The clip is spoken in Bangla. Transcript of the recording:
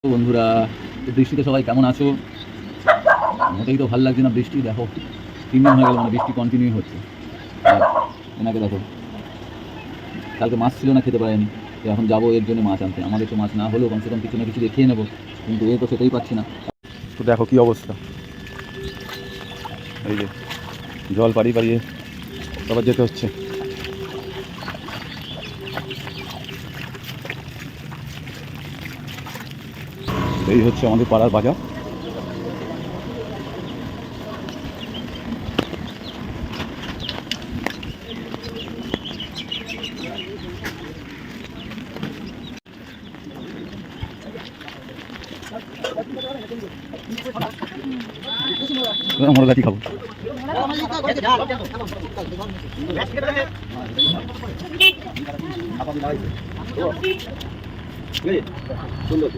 বন্ধুরা, বৃষ্টিতে সবাই কেমন আছো? মোটেই তো ভালো লাগছে না বৃষ্টি। দেখো 3 দিন হয়ে গেল, মানে বৃষ্টি কন্টিনিউ হচ্ছে। আর এনাকে দেখো, কালকে মাছ ছিল না, খেতে পারেনি। তো এখন যাবো এর জন্য মাছ আনতে। আমাদের তো মাছ না হলেও কমসে কম কিছু না কিছু দিয়ে খেয়ে নেবো, কিন্তু এ তো সেটাই পাচ্ছি না। তো দেখো কি অবস্থা, এই যে জল পাড়িয়ে পাড়িয়ে আবার যেতে হচ্ছে। এই হচ্ছে আমাদের পাড়ার বাজার। আমরা গাছি খাবো। সুন্দর।